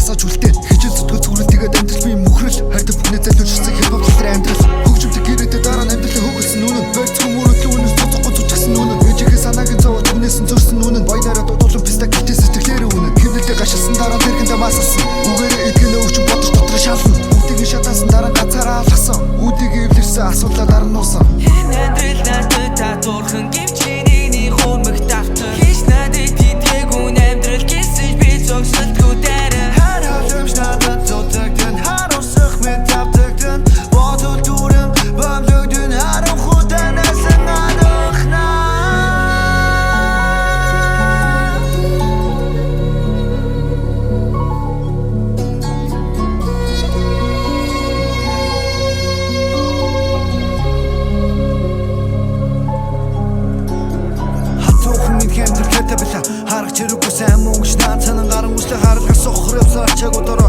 асааж үлдээ хичээл зүтгэл зүрэл тэгээд амьдрал би мөхрөл хайртай бүхнээ залуучсан хипхоп хэлээр амьдрал хөгжимтэй гэрээтэй дараа нь амьдралаа хөгөлсөн үнэн байцхан мөрөдлийн үнэс буцахгүй зүтгэсэн үнэн мэжигээ санаагийн зовж хүнээсэн зөрсөн үнэн баянараа дуудуулан пистак гэлтэй сэтгэлээр үнэн хэмнэлтэй гашилсан дараа тэрхэндээ масалсан үгээрээ эдгэнэ өвч бодож дотроо шална бүгдийг шатаасан дараа ганцаараа алхасан үүдийг эвлэрсэн асуудлаа дараа нуусан амьдрал надад татуурхан гівчиний хөрмөх давтар хийж надад тэтгэгүүн амьдрал гэсэн би зогсолтгүй дараа хараалымш надад зодагдан харуулсах мен тавтагдан бодол дүрэн бомлогдун харам худанасан адахна харах чирүүгүй сайн мөнгөч наа цанан гаран үслэ харах сохров сарчаг удороо